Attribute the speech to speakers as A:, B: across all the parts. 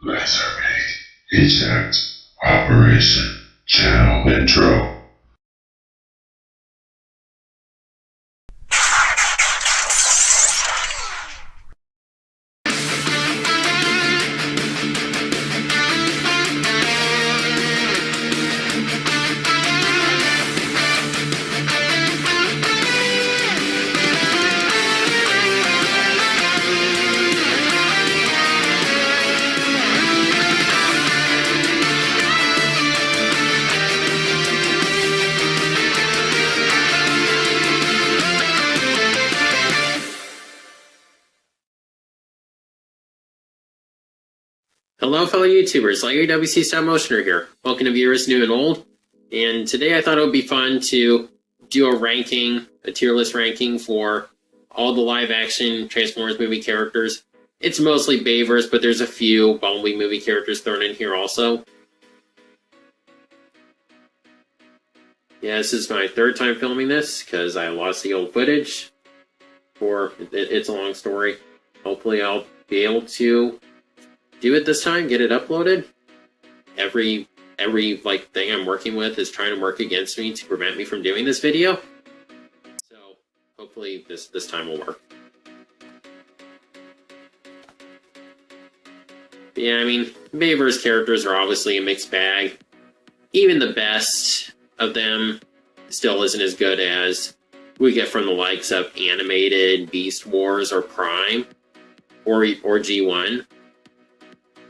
A: Lasermate. Eject. Operation. Channel intro.
B: Hello fellow YouTubers, LEGO WC Stop Motioner here. Welcome to viewers new and old. And today I thought it would be fun to do a ranking, a tier list ranking for all the live action Transformers movie characters. It's mostly Bayverse, but there's a few Bumblebee movie characters thrown in here also. Yeah, this is my third time filming this because I lost the old footage. It's a long story. Hopefully I'll be able to do it this time, get it uploaded. Every thing I'm working with is trying to work against me to prevent me from doing this video. So hopefully this time will work. But yeah, I mean, Bayverse characters are obviously a mixed bag. Even the best of them still isn't as good as we get from the likes of Animated, Beast Wars, or Prime, or G1.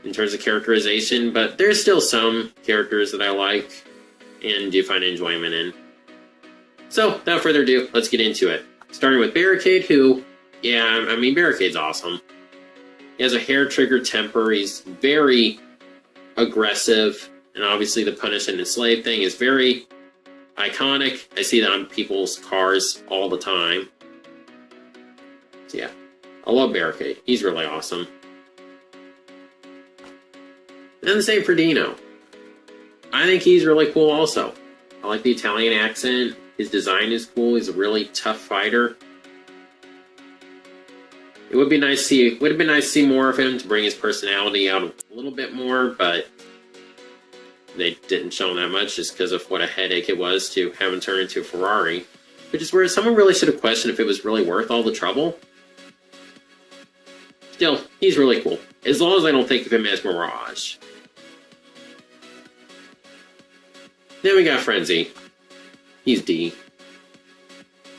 B: In terms of characterization, but there's still some characters that I like and do find enjoyment in. So, without further ado, let's get into it. Starting with Barricade, who, yeah, I mean, Barricade's awesome. He has a hair-triggered temper, he's very aggressive, and obviously the punish and enslave thing is very iconic. I see that on people's cars all the time. So yeah, I love Barricade. He's really awesome. And the same for Dino. I think he's really cool also. I like the Italian accent. His design is cool. He's a really tough fighter. It would have been nice to see more of him to bring his personality out a little bit more, but they didn't show him that much just because of what a headache it was to have him turn into a Ferrari. Which is where someone really should have questioned if it was really worth all the trouble. Still, he's really cool. As long as I don't think of him as Mirage. Then we got Frenzy. He's D.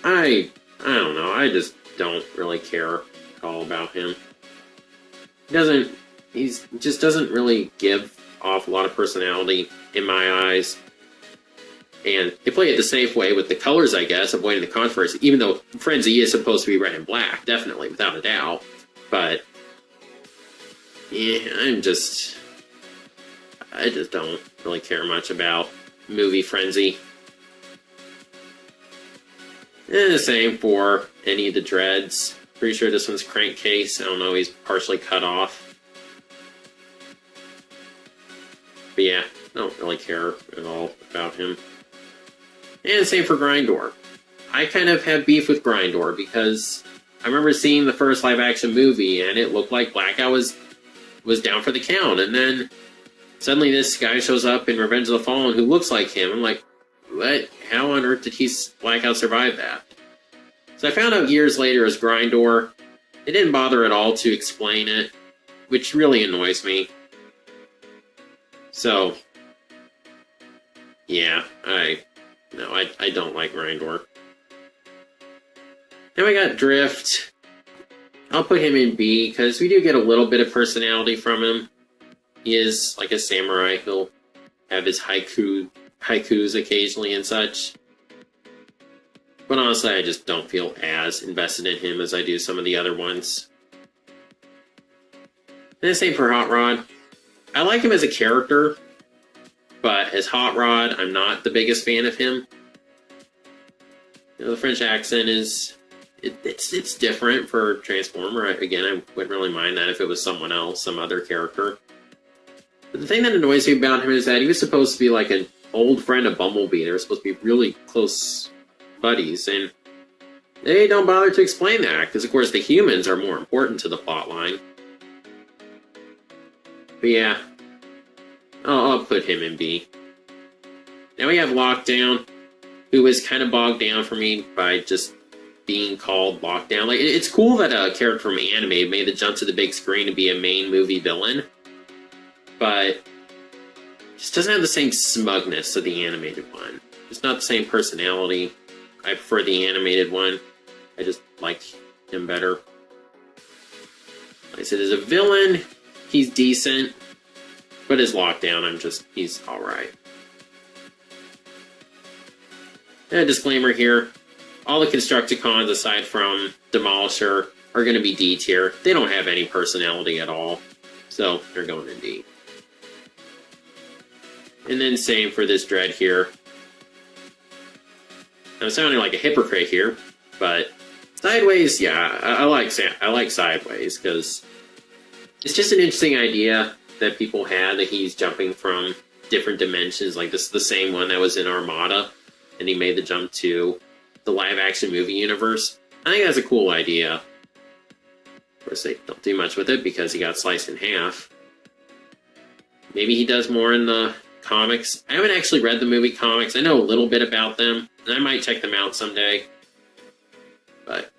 B: I don't know, I just don't really care at all about him. He just doesn't really give off a lot of personality in my eyes. And they play it the safe way with the colors, I guess, avoiding the controversy, even though Frenzy is supposed to be red and black, definitely, without a doubt. But yeah, I just don't really care much about movie Frenzy. And the same for any of the Dreads. Pretty sure this one's Crankcase. I don't know, he's partially cut off. But yeah, I don't really care at all about him. And same for Grindor. I kind of have beef with Grindor because I remember seeing the first live-action movie and it looked like Blackout was down for the count, and then suddenly this guy shows up in Revenge of the Fallen who looks like him. I'm like, what? How on earth did Blackout survive that? So I found out years later as Grindor. They didn't bother at all to explain it, which really annoys me. So, yeah, I don't like Grindor. Then we got Drift. I'll put him in B, because we do get a little bit of personality from him. He is like a samurai. He'll have his haikus occasionally and such. But honestly, I just don't feel as invested in him as I do some of the other ones. And the same for Hot Rod. I like him as a character, but as Hot Rod, I'm not the biggest fan of him. You know, the French accent is... It's different for Transformer. Again, I wouldn't really mind that if it was someone else, some other character. But the thing that annoys me about him is that he was supposed to be like an old friend of Bumblebee. They were supposed to be really close buddies, and they don't bother to explain that, because of course the humans are more important to the plotline. But yeah, I'll put him in B. Now we have Lockdown, who was kind of bogged down for me by just being called Lockdown. Like, it's cool that a character from anime made the jump to the big screen to be a main movie villain, but just doesn't have the same smugness of the animated one. Just not the same personality. I prefer the animated one. I just like him better. Like I said, as a villain, he's decent, but as Lockdown, he's alright. And a disclaimer here, all the Constructicons, aside from Demolisher, are going to be D tier. They don't have any personality at all, so they're going in D. And then same for this Dread here. I'm sounding like a hypocrite here, but Sideways, yeah, I like Sideways, because it's just an interesting idea that people had, that he's jumping from different dimensions. Like, this is the same one that was in Armada, and he made the jump to the live-action movie universe. I think that's a cool idea. Of course, they don't do much with it because he got sliced in half. Maybe he does more in the comics. I haven't actually read the movie comics. I know a little bit about them, and I might check them out someday. But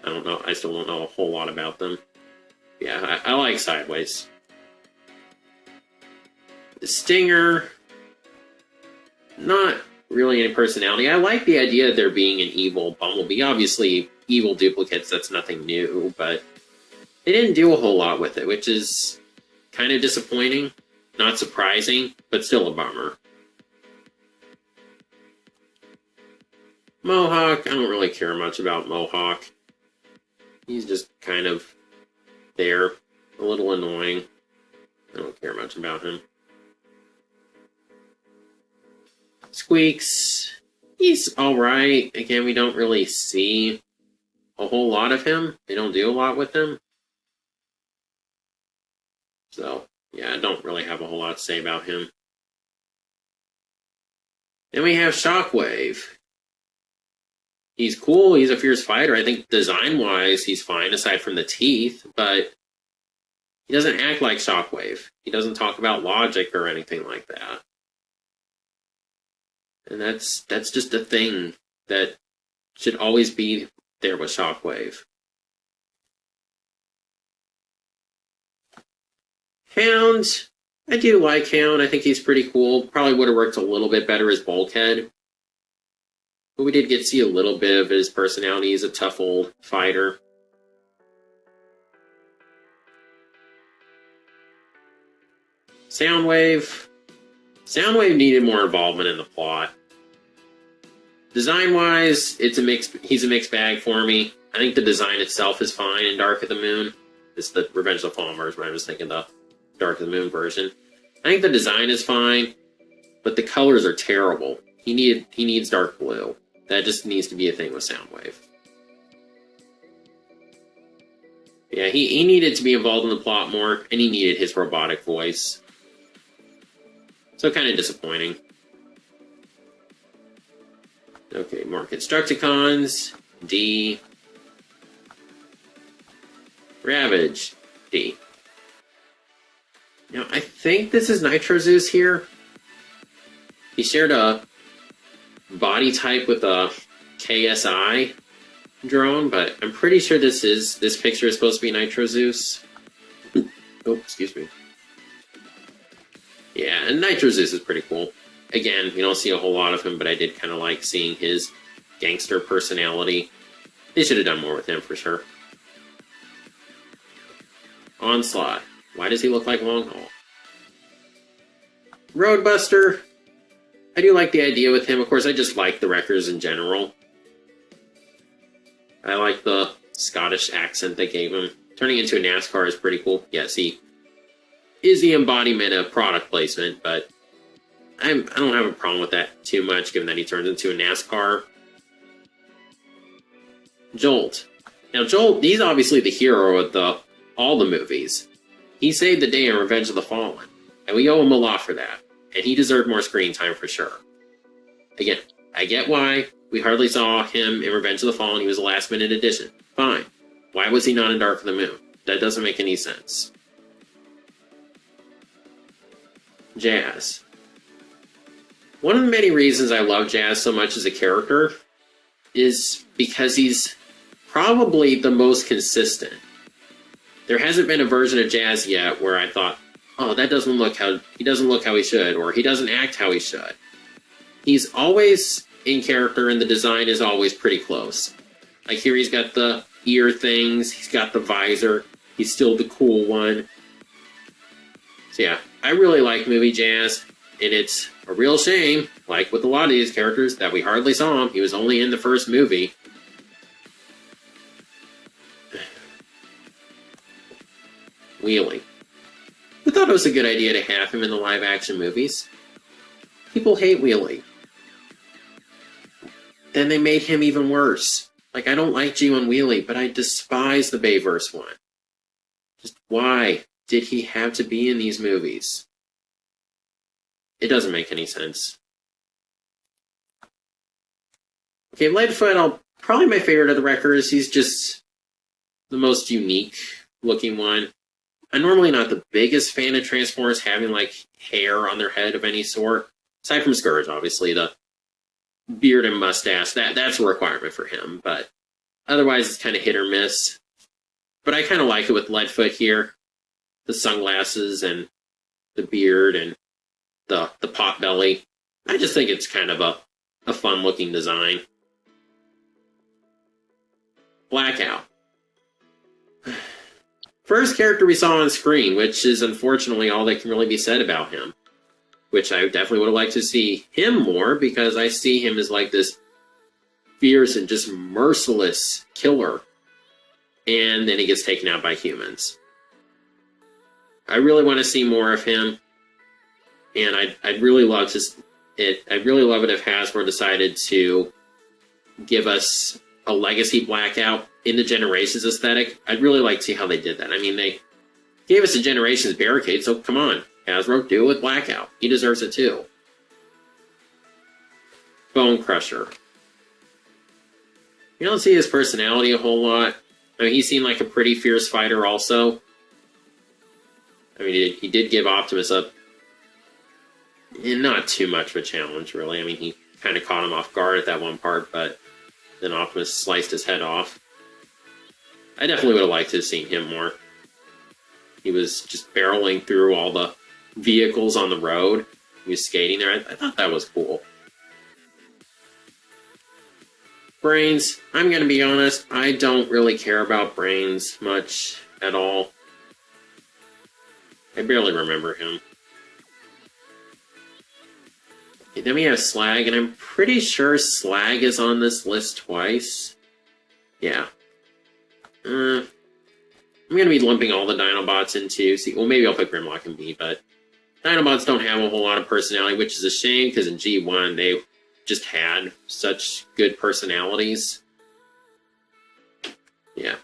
B: I don't know. I still don't know a whole lot about them. Yeah, I like Sideways. The Stinger, not really any personality. I like the idea of there being an evil Bumblebee. Obviously, evil duplicates, that's nothing new, but they didn't do a whole lot with it, which is kind of disappointing. Not surprising, but still a bummer. Mohawk, I don't really care much about Mohawk. He's just kind of there, a little annoying. I don't care much about him. Squeaks, he's alright. Again, we don't really see a whole lot of him. They don't do a lot with him. So, yeah, I don't really have a whole lot to say about him. Then we have Shockwave. He's cool, he's a fierce fighter. I think design-wise, he's fine, aside from the teeth, but he doesn't act like Shockwave. He doesn't talk about logic or anything like that. And that's just a thing that should always be there with Shockwave. Hound, I do like Hound. I think he's pretty cool. Probably would have worked a little bit better as Bulkhead. But we did get to see a little bit of his personality. He's a tough old fighter. Soundwave. Soundwave needed more involvement in the plot. Design-wise, he's a mixed bag for me. I think the design itself is fine in Dark of the Moon. It's the Revenge of the Fallen version, but I was thinking the Dark of the Moon version. I think the design is fine, but the colors are terrible. He needs dark blue. That just needs to be a thing with Soundwave. Yeah, he needed to be involved in the plot more, and he needed his robotic voice. So kind of disappointing. Okay, more Constructicons. D. Ravage. D. Now, I think this is Nitro Zeus here. He shared a body type with a KSI drone, but I'm pretty sure this picture is supposed to be Nitro Zeus. Oh, excuse me. Yeah, and Nitro Zeus is pretty cool. Again, you don't see a whole lot of him, but I did kind of like seeing his gangster personality. They should have done more with him for sure. Onslaught. Why does he look like Long Haul? Roadbuster. I do like the idea with him. Of course, I just like the Wreckers in general. I like the Scottish accent they gave him. Turning into a NASCAR is pretty cool. Yes, he is the embodiment of product placement, but I don't have a problem with that too much, given that he turns into a NASCAR. Jolt. Now, Jolt, he's obviously the hero of all the movies. He saved the day in Revenge of the Fallen, and we owe him a lot for that. And he deserved more screen time for sure. Again, I get why we hardly saw him in Revenge of the Fallen. He was a last-minute addition. Fine. Why was he not in Dark of the Moon? That doesn't make any sense. Jazz. One of the many reasons I love Jazz so much as a character is because he's probably the most consistent. There hasn't been a version of Jazz yet where I thought, oh, he doesn't look how he should, or he doesn't act how he should. He's always in character, and the design is always pretty close. Like here, he's got the ear things, he's got the visor, he's still the cool one. So yeah, I really like movie Jazz, and it's a real shame, like with a lot of these characters, that we hardly saw him. He was only in the first movie. Wheelie. Who thought it was a good idea to have him in the live-action movies? People hate Wheelie. Then they made him even worse. Like, I don't like G1 Wheelie, but I despise the Bayverse one. Just why did he have to be in these movies? It doesn't make any sense. Okay, Leadfoot, probably my favorite of the Wreckers. He's just the most unique looking one. I'm normally not the biggest fan of Transformers having, like, hair on their head of any sort. Aside from Scourge, obviously, the beard and mustache, that's a requirement for him, but otherwise it's kind of hit or miss. But I kind of like it with Leadfoot here. The sunglasses and the beard and the pot belly. I just think it's kind of a fun-looking design. Blackout. First character we saw on screen, which is unfortunately all that can really be said about him. Which I definitely would have liked to see him more, because I see him as like this fierce and just merciless killer. And then he gets taken out by humans. I really want to see more of him. And I'd really love I'd really love it if Hasbro decided to give us a Legacy Blackout in the Generations aesthetic. I'd really like to see how they did that. I mean, they gave us a Generations Barricade, so come on, Hasbro, do it with Blackout. He deserves it too. Bone Crusher. You don't see his personality a whole lot. I mean, he seemed like a pretty fierce fighter also. I mean, he did give Optimus up. And not too much of a challenge, really. I mean, he kind of caught him off guard at that one part, but then Optimus sliced his head off. I definitely would have liked to have seen him more. He was just barreling through all the vehicles on the road. He was skating there. I thought that was cool. Brains. I'm going to be honest. I don't really care about Brains much at all. I barely remember him. Okay, then we have Slag, and I'm pretty sure Slag is on this list twice. Yeah. I'm going to be lumping all the Dinobots into... well, maybe I'll put Grimlock and B, but Dinobots don't have a whole lot of personality, which is a shame, because in G1, they just had such good personalities. Yeah.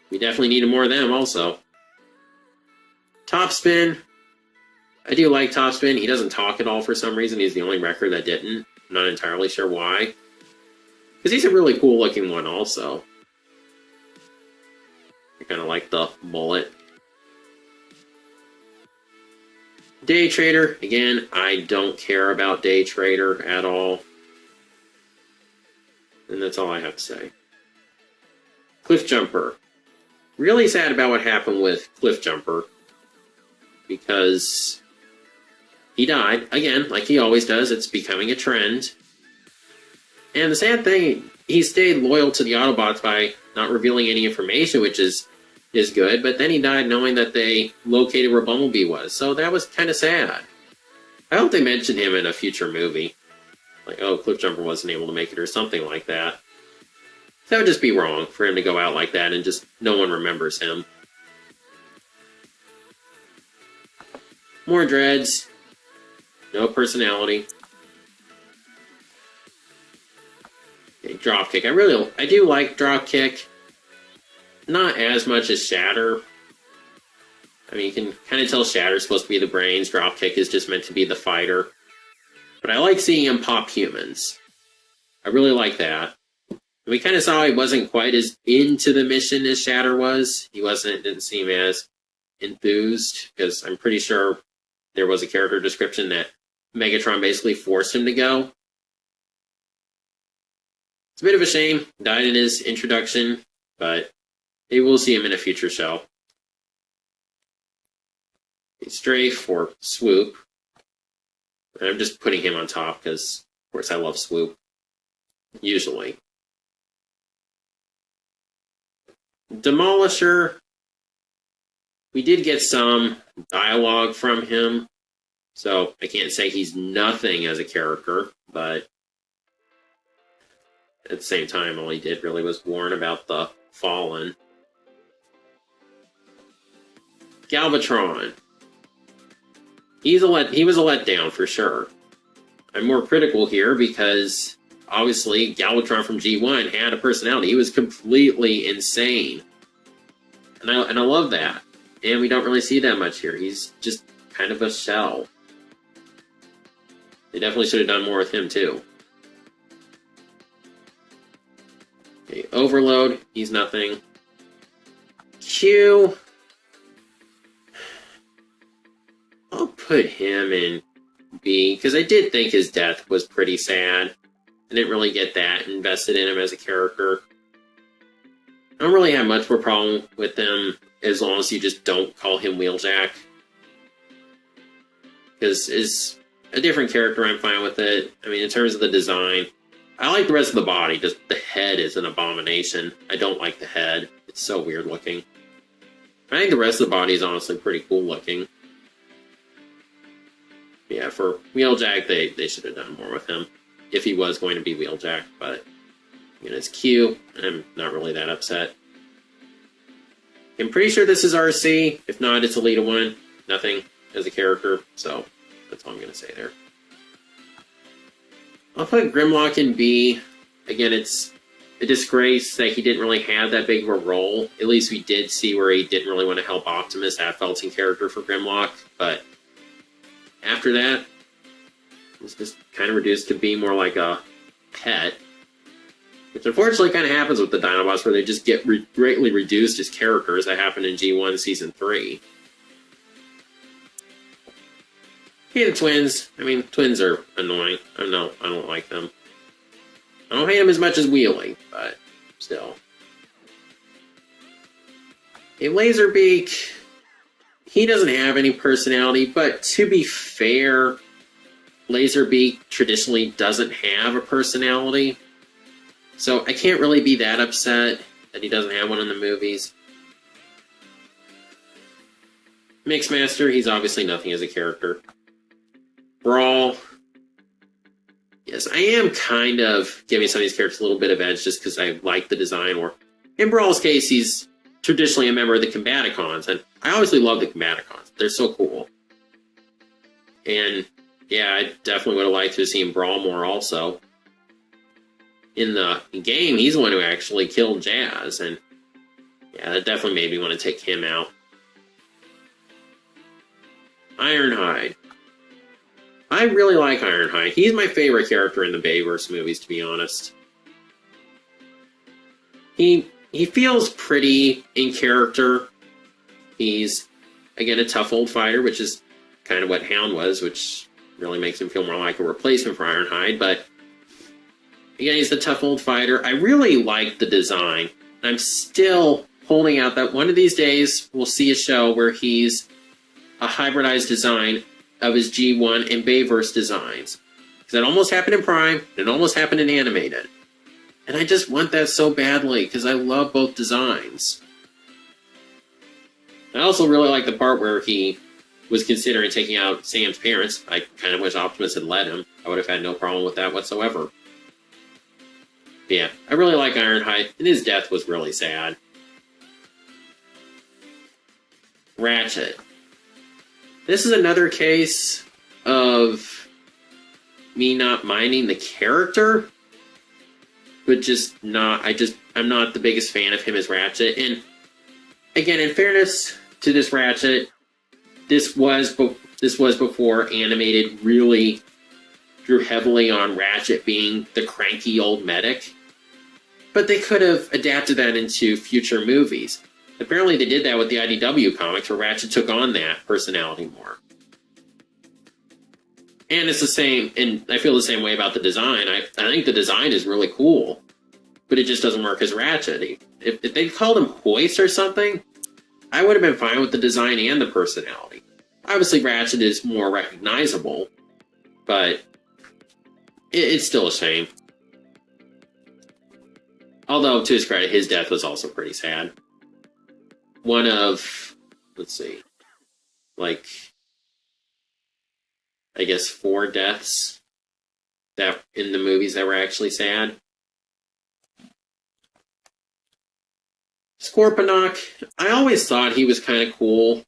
B: We definitely needed more of them, also. Topspin. I do like Topspin. He doesn't talk at all for some reason. He's the only record that didn't. I'm not entirely sure why. Because he's a really cool-looking one, also. I kind of like the mullet. Day Trader. Again, I don't care about Day Trader at all. And that's all I have to say. Cliff Jumper. Really sad about what happened with Cliff Jumper. Because he died. Again, like he always does. It's becoming a trend. And the sad thing, he stayed loyal to the Autobots by not revealing any information, which is good, but then he died knowing that they located where Bumblebee was, so that was kind of sad. I hope they mention him in a future movie. Like, oh, Cliffjumper wasn't able to make it or something like that. That would just be wrong for him to go out like that and just no one remembers him. More Dreads. No personality. Okay, Dropkick. I do like Dropkick. Not as much as Shatter. I mean, you can kind of tell Shatter's supposed to be the brains. Dropkick is just meant to be the fighter. But I like seeing him pop humans. I really like that. And we kind of saw he wasn't quite as into the mission as Shatter was. He didn't seem as enthused, because I'm pretty sure there was a character description that Megatron basically forced him to go. It's a bit of a shame. Died in his introduction, but maybe we'll see him in a future show. Strafe or Swoop. I'm just putting him on top because, of course, I love Swoop. Usually. Demolisher. We did get some dialogue from him, so I can't say he's nothing as a character, but at the same time, all he did really was warn about the Fallen. Galvatron. He was a letdown for sure. I'm more critical here because obviously Galvatron from G1 had a personality. He was completely insane, and I love that. And we don't really see that much here. He's just kind of a shell. They definitely should have done more with him too. Okay, Overload. He's nothing. Q. I'll put him in B, because I did think his death was pretty sad. I didn't really get that invested in him as a character. I don't really have much more problem with him as long as you just don't call him Wheeljack. Because as a different character, I'm fine with it. I mean, in terms of the design, I like the rest of the body, just the head is an abomination. I don't like the head. It's so weird looking. I think the rest of the body is honestly pretty cool looking. Yeah, for Wheeljack, they should have done more with him. If he was going to be Wheeljack, but you know, it's Q. I'm not really that upset. I'm pretty sure this is RC. If not, it's Elita 1. Nothing as a character, so that's all I'm going to say there. I'll put Grimlock in B. Again, it's a disgrace that he didn't really have that big of a role. At least we did see where he didn't really want to help Optimus. That felt in character for Grimlock, but after that, it's just kind of reduced to be more like a pet. Which unfortunately kind of happens with the Dinobots, where they just get greatly reduced as characters. That happened in G1 Season 3. Hey, the twins. I mean, twins are annoying. I don't like them. I don't hate them as much as Wheelie, but still. Hey, Laserbeak. He doesn't have any personality, but to be fair, Laserbeak traditionally doesn't have a personality. So I can't really be that upset that he doesn't have one in the movies. Mixmaster, he's obviously nothing as a character. Brawl. Yes, I am kind of giving some of these characters a little bit of edge just because I like the design. Or in Brawl's case, he's traditionally a member of the Combaticons, and I obviously love the Combaticons. They're so cool. And yeah, I definitely would have liked to have seen Brawl more also. In the game, he's the one who actually killed Jazz, and yeah, that definitely made me want to take him out. Ironhide. I really like Ironhide. He's my favorite character in the Bayverse movies, to be honest. He feels pretty in character. He's, again, a tough old fighter, which is kind of what Hound was, which really makes him feel more like a replacement for Ironhide, but again, he's the tough old fighter. I really like the design. I'm still holding out that one of these days we'll see a show where he's a hybridized design of his G1 and Bayverse designs. Because that almost happened in Prime, and it almost happened in Animated. And I just want that so badly, because I love both designs. I also really like the part where he was considering taking out Sam's parents. I kind of wish Optimus had let him. I would have had no problem with that whatsoever. But yeah, I really like Ironhide, and his death was really sad. Ratchet. This is another case of me not minding the character, but just not, I'm not the biggest fan of him as Ratchet. And again, in fairness to this Ratchet, this was before Animated really drew heavily on Ratchet being the cranky old medic. But they could have adapted that into future movies. Apparently they did that with the IDW comics, where Ratchet took on that personality more. And it's the same, and I feel the same way about the design. I think the design is really cool, but it just doesn't work as Ratchet. If they called him Hoist or something, I would have been fine with the design and the personality. Obviously, Ratchet is more recognizable, but it's still a shame. Although, to his credit, his death was also pretty sad. One of, let's see, like, I guess 4 deaths that in the movies that were actually sad. Scorponok, I always thought he was kind of cool.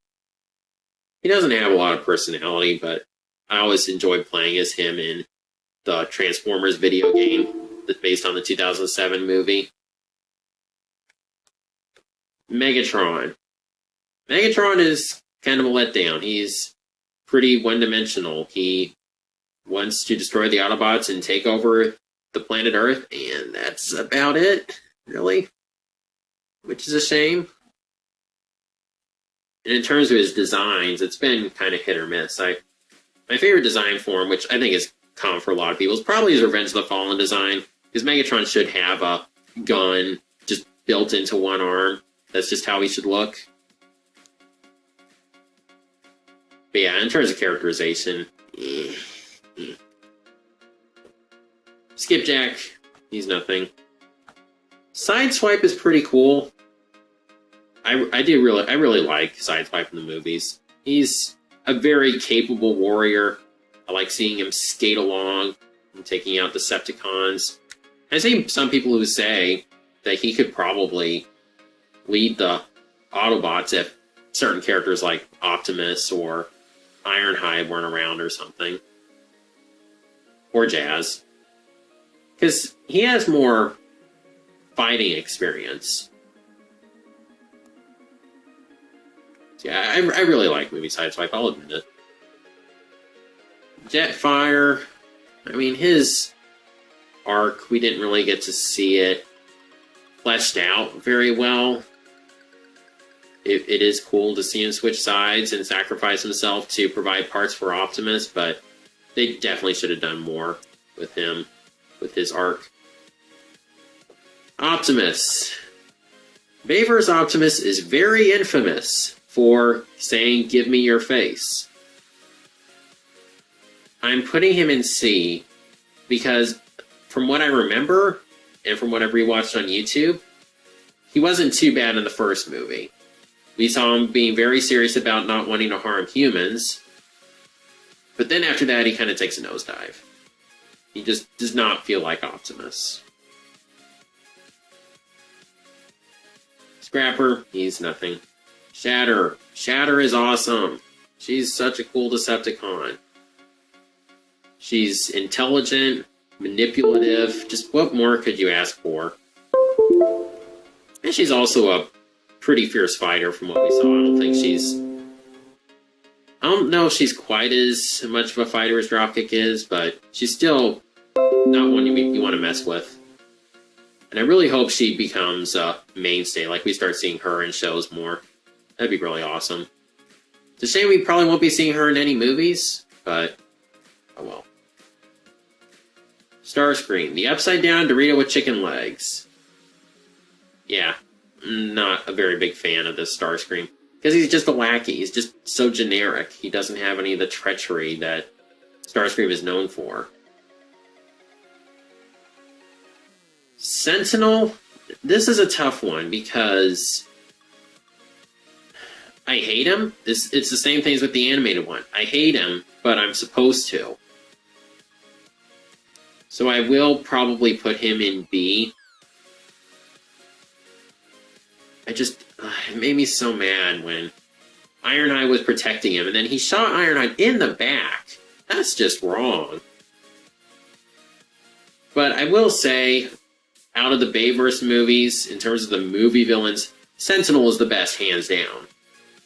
B: He doesn't have a lot of personality, but I always enjoyed playing as him in the Transformers video game that's based on the 2007 movie. Megatron. Megatron is kind of a letdown. He's pretty one-dimensional. He wants to destroy the Autobots and take over the planet Earth, and that's about it, really. Which is a shame. And in terms of his designs, it's been kind of hit or miss. My favorite design for him, which I think is common for a lot of people, is probably his Revenge of the Fallen design. Because Megatron should have a gun just built into one arm. That's just how he should look. But yeah, in terms of characterization, Skipjack, he's nothing. Sideswipe is pretty cool. I really like Sideswipe in the movies. He's a very capable warrior. I like seeing him skate along and taking out Decepticons. I've seen some people who say that he could probably lead the Autobots if certain characters like Optimus or Ironhide weren't around or something. Or Jazz. Because he has more fighting experience. Yeah, I really like movie Sideswipe, I'll admit it. Jetfire, I mean, his arc, we didn't really get to see it fleshed out very well. It is cool to see him switch sides and sacrifice himself to provide parts for Optimus, but they definitely should have done more with him, with his arc. Optimus. Baver's Optimus is very infamous for saying, "Give me your face." I'm putting him in C because from what I remember, and from what I've rewatched on YouTube, he wasn't too bad in the first movie. We saw him being very serious about not wanting to harm humans, but then after that he kind of takes a nosedive. He just does not feel like Optimus. Scrapper, he's nothing. Shatter. Shatter is awesome. She's such a cool Decepticon. She's intelligent, manipulative. Just what more could you ask for? And she's also a pretty fierce fighter from what we saw. I don't know if she's quite as much of a fighter as Dropkick is, but she's still not one you want to mess with. And I really hope she becomes a mainstay, like we start seeing her in shows more. That'd be really awesome. It's a shame we probably won't be seeing her in any movies, but oh well. Starscream, the upside-down Dorito with chicken legs. Yeah, not a very big fan of this Starscream. Because he's just a lackey. He's just so generic. He doesn't have any of the treachery that Starscream is known for. Sentinel, this is a tough one because I hate him. It's the same thing as with the animated one. I hate him, but I'm supposed to. So I will probably put him in B. It made me so mad when Ironhide was protecting him, and then he shot Ironhide in the back. That's just wrong. But I will say, out of the Bayverse movies, in terms of the movie villains, Sentinel is the best, hands down.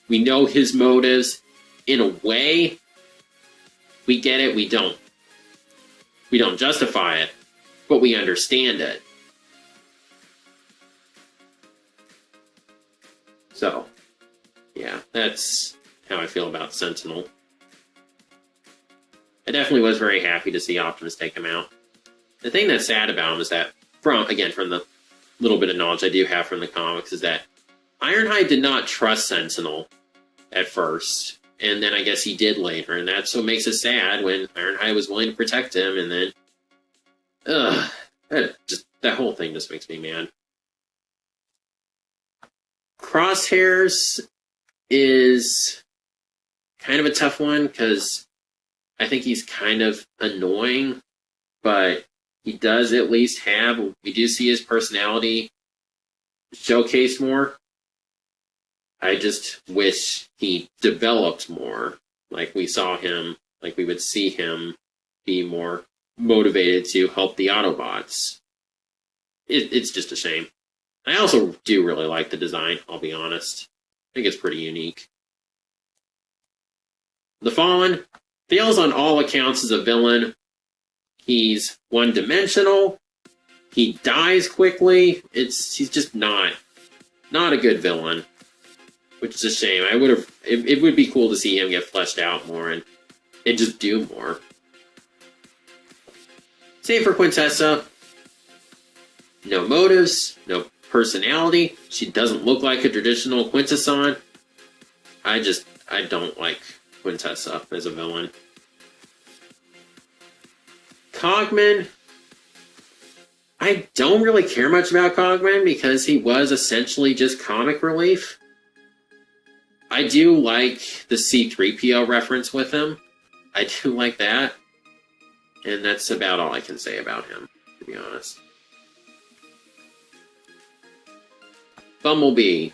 B: We know his motives. In a way, we get it, we don't. We don't justify it, but we understand it. So, yeah, that's how I feel about Sentinel. I definitely was very happy to see Optimus take him out. The thing that's sad about him is that, from the little bit of knowledge I do have from the comics, is that Ironhide did not trust Sentinel at first, and then I guess he did later, and that's what makes it sad when Ironhide was willing to protect him, and then, that whole thing just makes me mad. Crosshairs is kind of a tough one because I think he's kind of annoying, but he does at least we do see his personality showcased more. I just wish he developed more, like we would see him be more motivated to help the Autobots. It's just a shame. I also do really like the design, I'll be honest. I think it's pretty unique. The Fallen fails on all accounts as a villain. He's one-dimensional. He dies quickly. He's just not a good villain, which is a shame. It would be cool to see him get fleshed out more and just do more. Same for Quintessa. No motives, no personality. She doesn't look like a traditional Quintesson. I don't like Quintessa as a villain. Cogman. I don't really care much about Cogman because he was essentially just comic relief. I do like the C-3PO reference with him. I do like that. And that's about all I can say about him, to be honest. Bumblebee.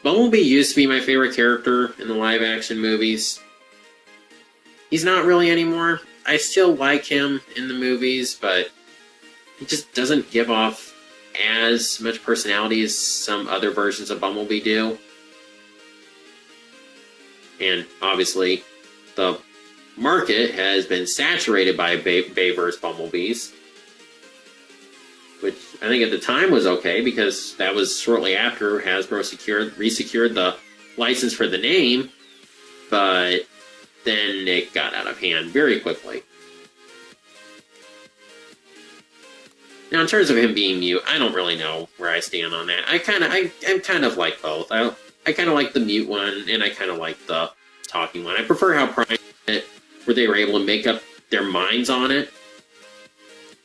B: Bumblebee used to be my favorite character in the live-action movies. He's not really anymore. I still like him in the movies, but he just doesn't give off as much personality as some other versions of Bumblebee do. And obviously, the market has been saturated by Bayverse Bumblebees, which I think at the time was okay because that was shortly after Hasbro resecured the license for the name, but then it got out of hand very quickly. Now, in terms of him being mute, I don't really know where I stand on that. I'm kind of like both. I kind of like the mute one, and I kind of like the talking one. I prefer how Prime did it, where they were able to make up their minds on it,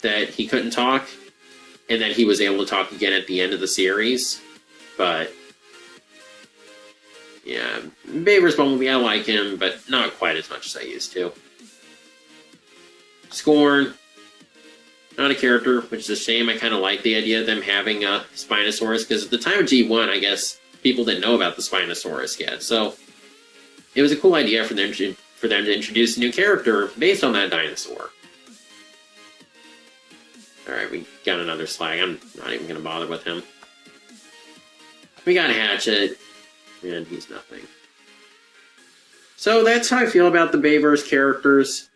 B: that he couldn't talk, and that he was able to talk again at the end of the series. But yeah, Bayverse Bumblebee, I like him, but not quite as much as I used to. Scorn, not a character, which is a shame. I kind of like the idea of them having a Spinosaurus, because at the time of G1, I guess people didn't know about the Spinosaurus yet. So it was a cool idea for them to introduce a new character based on that dinosaur. Alright, we got another Slag. I'm not even going to bother with him. We got Hatchet, and he's nothing. So that's how I feel about the Bayverse characters.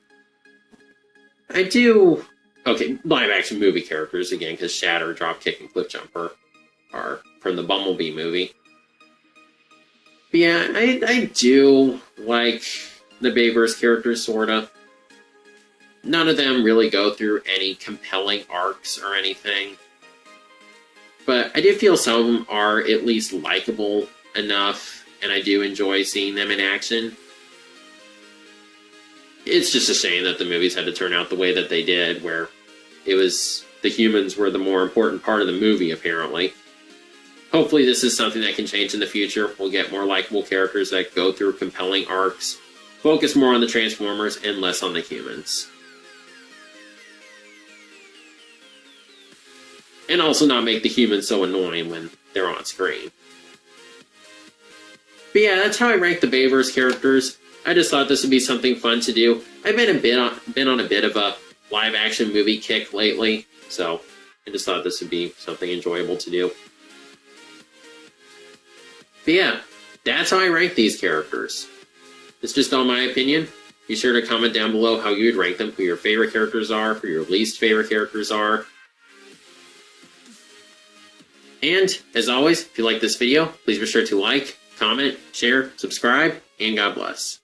B: I do... Okay, live-action movie characters, again, because Shatter, Dropkick, and Cliffjumper are from the Bumblebee movie. But yeah, I do like the Bayverse characters, sorta. None of them really go through any compelling arcs or anything. But I do feel some of them are at least likable enough, and I do enjoy seeing them in action. It's just a shame that the movies had to turn out the way that they did, where it was the humans were the more important part of the movie, apparently. Hopefully this is something that can change in the future. We'll get more likable characters that go through compelling arcs, focus more on the Transformers and less on the humans. And also not make the humans so annoying when they're on screen. But yeah, that's how I rank the Bayverse characters. I just thought this would be something fun to do. I've been on a bit of a live-action movie kick lately, so I just thought this would be something enjoyable to do. But yeah, that's how I rank these characters. It's just all my opinion. Be sure to comment down below how you would rank them, who your favorite characters are, who your least favorite characters are. And, as always, if you like this video, please be sure to like, comment, share, subscribe, and God bless.